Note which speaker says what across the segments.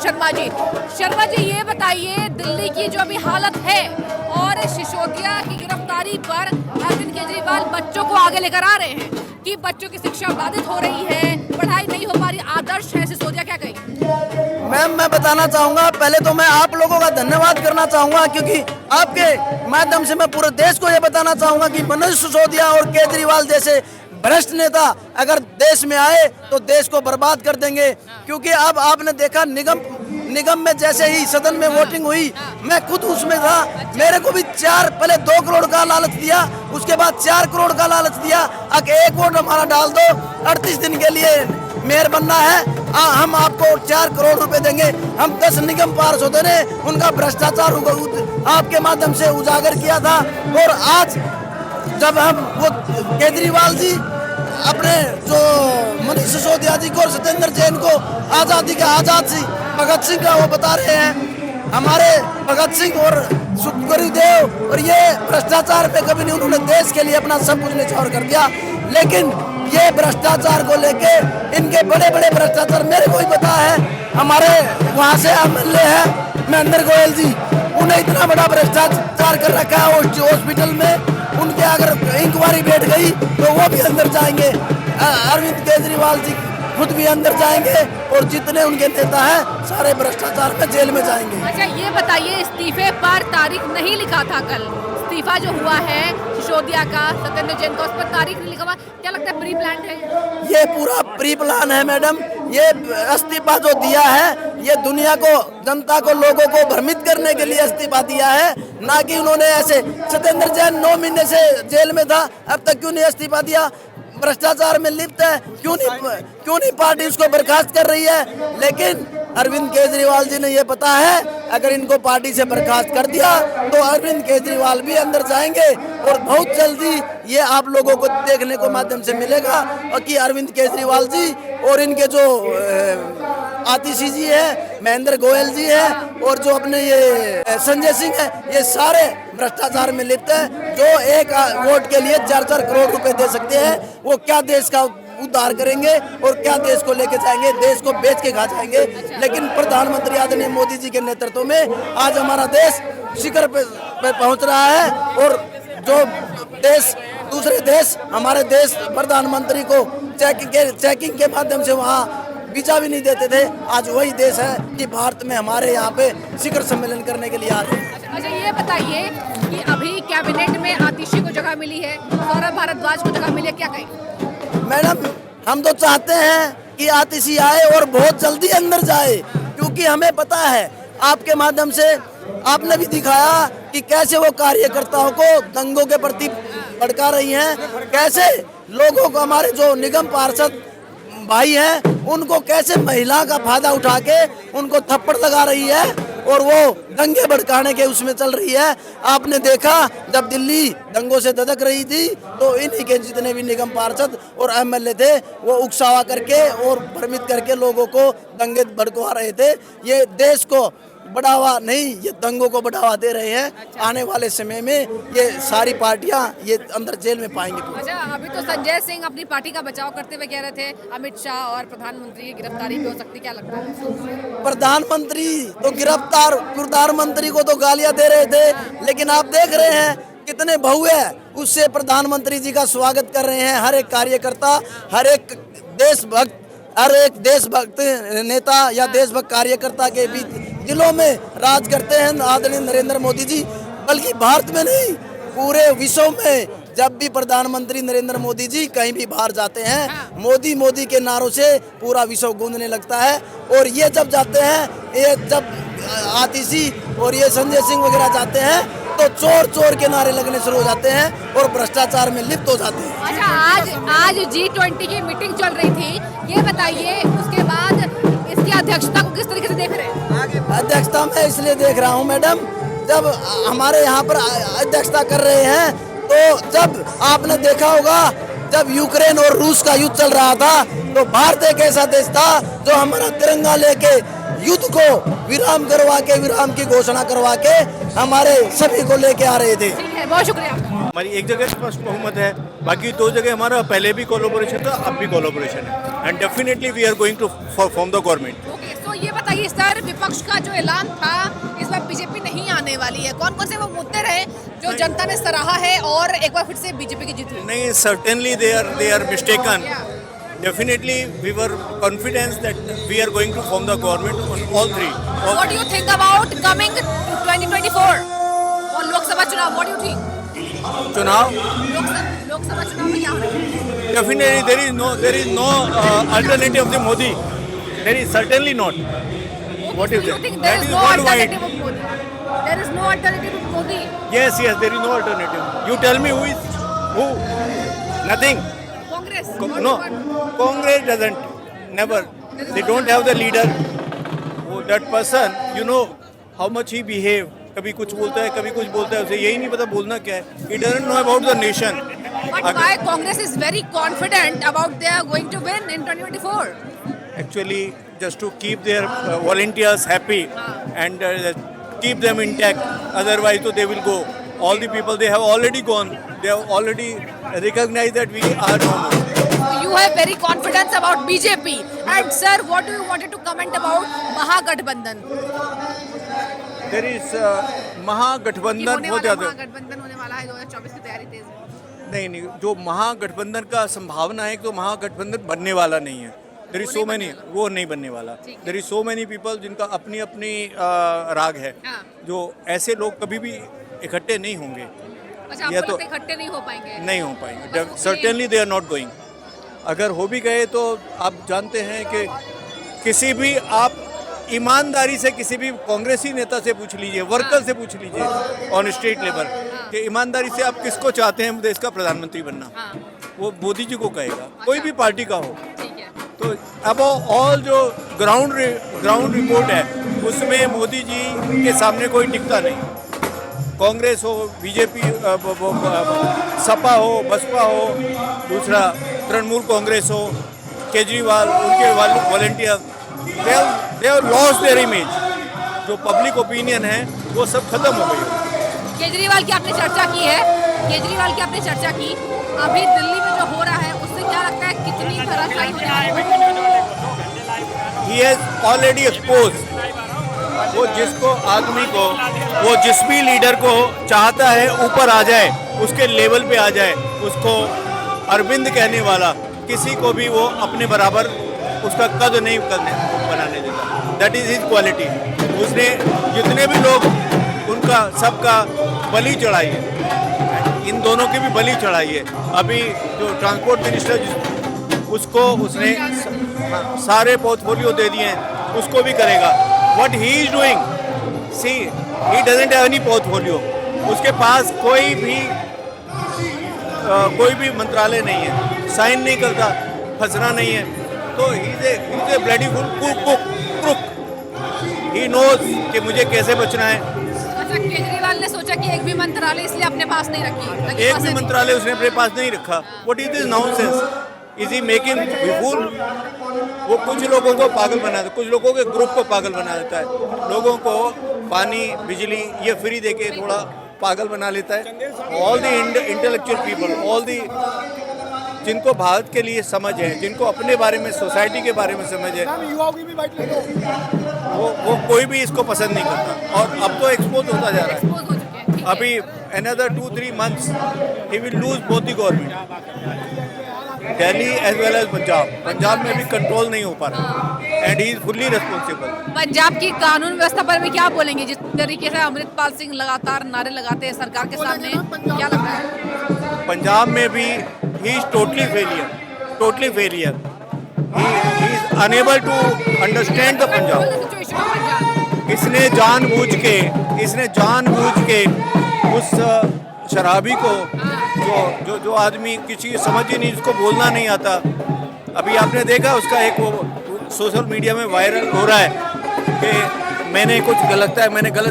Speaker 1: शर्मा जी। शर्मा जी, ये बताइए, दिल्ली की जो अभी हालत है और सिसोदिया की गिरफ्तारी पर अरविंद केजरीवाल बच्चों को आगे लेकर आ रहे हैं कि बच्चों की शिक्षा बाधित हो रही है, पढ़ाई नहीं हो पा रही, आदर्श है सिसोदिया, क्या कहेंगे?
Speaker 2: मैम, मैं बताना चाहूंगा, पहले तो मैं आप लोगों का धन्यवाद करना चाहूंगा, क्योंकि आपके माध्यम से मैं पूरे देश को यह बताना चाहूंगा कि मनोज सिसोदिया और केजरीवाल जैसे भ्रष्ट नेता अगर देश में आए तो देश को बर्बाद कर देंगे। क्योंकि अब आपने देखा निगम में जैसे ही सदन में वोटिंग हुई, मैं खुद उसमें था, मेरे को भी पहले 2 करोड़ का लालच दिया, उसके बाद 4 करोड़ का लालच दिया। अब 1 वोट हमारा डाल दो, 38 दिन के लिए मेयर बनना है, हम आपको 4 करोड़ रुपए देंगे। हम 10 निगम पार्षदों ने उनका भ्रष्टाचार आपके माध्यम से उजागर किया था। और आज जब हम वो केजरीवाल जी अपने जो मनीष सिसोदिया जी को और सत्येंद्र जैन को आजादी का आजाद सी भगत सिंह का वो बता रहे हैं, हमारे भगत सिंह और सुखदेव और ये भ्रष्टाचार पे कभी नहीं, उन्होंने देश के लिए अपना सब कुछ न्यौछावर कर दिया। लेकिन ये भ्रष्टाचार को लेके इनके बड़े बड़े भ्रष्टाचार मेरे को ही पता है। हमारे वहाँ से एमएलए है महेंद्र गोयल जी, उन्हें इतना बड़ा भ्रष्टाचार कर रखा है हॉस्पिटल में, उनके अगर इंक्वायरी बैठ गई तो वो भी अंदर जाएंगे। अरविंद केजरीवाल जी खुद भी अंदर जाएंगे और जितने उनके नेता हैं सारे भ्रष्टाचार में जेल में जाएंगे।
Speaker 1: अच्छा, ये बताइए, इस्तीफे पर तारीख नहीं लिखा था कल, इस्तीफा जो हुआ है सिसोदिया का, सत्येंद्र जैन का, उस पर तारीख नहीं लिखा हुआ, क्या लगता है प्री प्लान है?
Speaker 2: ये पूरा प्री प्लान है मैडम। ये इस्तीफा जो दिया है, ये दुनिया को, जनता को, लोगों को भ्रमित करने के लिए इस्तीफा दिया है, ना कि उन्होंने ऐसे। सत्येंद्र जैन 9 महीने से जेल में था, अब तक क्यों नहीं इस्तीफा दिया? भ्रष्टाचार में लिप्त है, क्यों नहीं पार्टी उसको बर्खास्त कर रही है? लेकिन अरविंद केजरीवाल जी ने ये पता है, अगर इनको पार्टी से बर्खास्त कर दिया तो अरविंद केजरीवाल भी अंदर जाएंगे और बहुत जल्दी ये आप लोगों को देखने को माध्यम से मिलेगा और कि अरविंद केजरीवाल जी और इनके जो आतिशी जी है, महेंद्र गोयल जी है और जो अपने ये संजय सिंह है, ये सारे भ्रष्टाचार में लिप्त है। जो एक वोट के लिए 4-4 करोड़ रुपए दे सकते हैं, वो क्या देश का उद्धार करेंगे और क्या देश को लेके जाएंगे? देश को बेच के खा जाएंगे। लेकिन प्रधानमंत्री आदरणीय मोदी जी के नेतृत्व में आज हमारा देश शिखर पे पहुंच रहा है और जो देश, दूसरे देश हमारे देश प्रधानमंत्री को चेकिंग के माध्यम से वहाँ वीजा भी नहीं देते थे, आज वही देश है कि भारत में हमारे यहाँ पे शिखर सम्मेलन करने के लिए आ रहे हैं।
Speaker 1: अच्छा, ये बताइए कि अभी कैबिनेट में आतिशी को जगह मिली है, सौरभ भारद्वाज को जगह मिली है, क्या कहें?
Speaker 2: मैडम, हम तो चाहते हैं कि आतिशी आए और बहुत जल्दी अंदर जाए, क्योंकि हमें पता है आपके माध्यम से आपने भी दिखाया कि कैसे वो कार्यकर्ताओं को दंगों के प्रति भड़का रही हैं, कैसे लोगों को, हमारे जो निगम पार्षद भाई हैं, उनको कैसे महिला का फायदा उठा के उनको थप्पड़ लगा रही है और वो दंगे भड़काने के उसमें चल रही है। आपने देखा जब दिल्ली दंगों से ददक रही थी तो इन्हीं के जितने भी निगम पार्षद और एमएलए थे वो उकसावा करके और भ्रमित करके लोगों को दंगे भड़कवा रहे थे। ये देश को बढ़ावा नहीं, ये दंगों को बढ़ावा दे रहे हैं। आने वाले समय में ये सारी पार्टियां ये अंदर जेल में पाएंगे।
Speaker 1: अच्छा, अभी तो संजय सिंह अपनी पार्टी का बचाव करते हुए कह रहे थे अमित शाह और प्रधानमंत्री की गिरफ्तारी भी हो सकती, क्या लगता है?
Speaker 2: प्रधानमंत्री तो प्रधानमंत्री को तो गालियां दे रहे थे, लेकिन आप देख रहे हैं कितने भव्य उससे प्रधानमंत्री जी का स्वागत कर रहे हैं। हर एक कार्यकर्ता, हर एक देशभक्त नेता या देशभक्त कार्यकर्ता के बीच दिलों में राज करते हैं आदरणीय नरेंद्र मोदी जी। बल्कि भारत में नहीं, पूरे विश्व में जब भी प्रधानमंत्री नरेंद्र मोदी जी कहीं भी बाहर जाते हैं, मोदी मोदी के नारों से पूरा विश्व गूंजने लगता है। और ये जब जाते हैं, ये जब आतिशी और ये संजय सिंह वगैरह जाते हैं तो चोर चोर के नारे लगने शुरू हो जाते हैं और भ्रष्टाचार में लिप्त हो जाते हैं।
Speaker 1: अच्छा, आज G20 की मीटिंग चल रही थी, ये बताइए उसके बाद इसकी अध्यक्षता को किस तरीके से देख रहे हैं?
Speaker 2: अध्यक्षता मैं इसलिए देख रहा हूँ मैडम, जब हमारे यहाँ पर अध्यक्षता कर रहे हैं तो जब आपने देखा होगा जब यूक्रेन और रूस का युद्ध चल रहा था तो भारत एक ऐसा देश था जो हमारा तिरंगा लेके युद्ध को विराम करवा के, विराम की घोषणा करवा के हमारे सभी को लेके आ रहे थे।
Speaker 1: बहुत शुक्रिया।
Speaker 3: हमारी एक जगह स्पष्ट बहुमत है, बाकी 2 जगह हमारा पहले भी कोलैबोरेशन था, अब भी कोलैबोरेशन है, and definitely we are going to form the government.
Speaker 1: Okay, so ये बताइए सर, विपक्ष का जो ऐलान था इस बार बीजेपी नहीं आने वाली है, कौन कौन से वो मुद्दे रहे जो जनता ने सराहा है और एक बार फिर से बीजेपी की जीत हुई?
Speaker 3: नहीं, certainly they are mistaken. Definitely we were confident that we are going to form the government on all three.
Speaker 1: What do you think about coming 2024 और लोकसभा चुनाव? What do you think?
Speaker 3: चुनाव
Speaker 1: लोकसभा चुनाव में क्या होना है?
Speaker 3: definitely there is no alternative of the Modi. There is certainly not. What is
Speaker 1: You
Speaker 3: that?
Speaker 1: think there
Speaker 3: That
Speaker 1: is
Speaker 3: is
Speaker 1: no
Speaker 3: worldwide.
Speaker 1: alternative of Modi? There is no alternative of Modi.
Speaker 3: Yes, there is no alternative. You tell me who? Nothing.
Speaker 1: Congress.
Speaker 3: No, Congress doesn't. Never. They don't have the leader. That person, you know how much he behave. कभी कुछ बोलता है, कभी कुछ बोलता है, उसे यही नहीं पता बोलना क्या है. He doesn't know about the nation.
Speaker 1: But why Congress is very confident about they are going to win in 2024?
Speaker 3: Actually, just to keep their volunteers happy and keep them intact. Otherwise, so they will go. All the people, they have already gone. They have already recognized that we are no more.
Speaker 1: You have very confidence about BJP. And sir, what do you wanted to comment about Mahagathbandhan?
Speaker 3: There is महागठबंधन हो जाता है.
Speaker 1: महागठबंधन होने वाला है 2024 की तैयारी तेज है.
Speaker 3: नहीं, जो महागठबंधन का संभावना है तो महागठबंधन बनने वाला नहीं है. देयर इज सो मेनी, वो नहीं बनने वाला. There is so many people जिनका अपनी अपनी राग है, जो ऐसे लोग कभी भी इकट्ठे नहीं होंगे.
Speaker 1: अच्छा,
Speaker 3: या
Speaker 1: आपको
Speaker 3: तो
Speaker 1: लगता है इकट्ठे नहीं हो पाएंगे?
Speaker 3: नहीं हो पाएंगे. Certainly they are not going. अगर हो भी गए तो आप जानते हैं कि किसी भी आप ईमानदारी से किसी भी कांग्रेसी नेता से पूछ लीजिए, वर्कर से पूछ लीजिए ऑन स्टेट लेवल कि ईमानदारी से आप किसको चाहते हैं देश का प्रधानमंत्री बनना, वो मोदी जी को कहेगा, कोई भी पार्टी का हो. तो अब ऑल जो ग्राउंड रिपोर्ट है उसमें मोदी जी के सामने कोई टिकता नहीं. कांग्रेस हो, बीजेपी, सपा हो, बसपा हो, दूसरा तृणमूल कांग्रेस हो, केजरीवाल, उनके volunteer, they have lost their image. जो पब्लिक ओपिनियन है वो सब खत्म हो गई है.
Speaker 1: केजरीवाल की आपने चर्चा की है, केजरीवाल की आपने चर्चा की. अभी दिल्ली में जो हो रहा है उससे क्या लगता है कितनी धराशायी होने वाली है?
Speaker 3: He has already exposed. वो जिसको आदमी को, वो जिस भी लीडर को चाहता है ऊपर आ जाए, उसके लेवल पे आ जाए, उसको अरविंद कहने वाला किसी को भी वो अपने बराबर उसका कद नहीं बनाने देता. That is his quality. उसने जितने भी लोग उनका सबका बलि चढ़ाई है, इन दोनों की भी बलि चढ़ाई है. अभी जो ट्रांसपोर्ट मिनिस्टर उसको उसने सारे पोर्टफोलियो दे दिए हैं, उसको भी करेगा. What he is doing, see he doesn't have any portfolio. उसके पास कोई भी मंत्रालय नहीं है, साइन नहीं करता, फंसना नहीं है. तो he is a bloody cook. He knows कि मुझे कैसे बचना है.
Speaker 1: अच्छा, केजरीवाल ने सोचा कि एक भी मंत्रालय इसलिए अपने पास नहीं रखी,
Speaker 3: एक भी मंत्रालय उसने अपने पास नहीं रखा. What is this nonsense? Is he making fool? वो कुछ लोगों को पागल बना देता, कुछ लोगों के ग्रुप को पागल बना देता है. लोगों को पानी, बिजली ये फ्री देके थोड़ा पागल बना लेता है. All the intellectual people, all the जिनको भारत के लिए समझ है, जिनको अपने बारे में, सोसाइटी के बारे में समझ है, वो कोई भी इसको पसंद नहीं करता. और अब तो एक्सपोज होता जा रहा है. अभी another 2-3 months he will lose both the government, Delhi as well as Punjab में भी कंट्रोल नहीं हो पा रहा. And he is fully responsible.
Speaker 1: Punjab की कानून व्यवस्था पर भी क्या बोलेंगे? जिस तरीके से अमृतपाल सिंह लगातार नारे लगाते हैं सरकार के सामने, क्या लगता है?
Speaker 3: पंजाब में भी he is totally failure. He is unable to understand the Punjab. इसने जानबूझ के उस शराबी को, जो आदमी किसी समझ ही नहीं, जिसको बोलना नहीं आता. अभी आपने देखा उसका एक वो सोशल मीडिया में वायरल हो रहा है कि मैंने गलत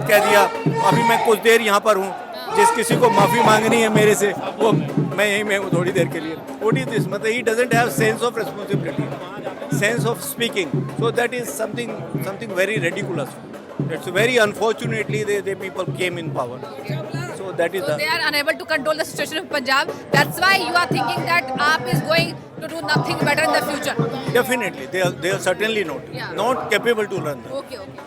Speaker 3: कह दिया, अभी मैं कुछ देर यहाँ पर हूँ, जिस किसी को माफ़ी मांगनी है मेरे से, वो मैं यहीं में हूँ थोड़ी देर के लिए. What is this? मतलब he doesn't have sense of responsibility, sense of speaking. So that is something very ridiculous. It's very unfortunately the people came in power. So So that is
Speaker 1: So they are unable to control the situation of Punjab. That's why you are thinking that AAP is going to do nothing better in the future.
Speaker 3: definitely they are certainly not
Speaker 1: Yeah.
Speaker 3: not capable to run that.
Speaker 1: Okay, okay.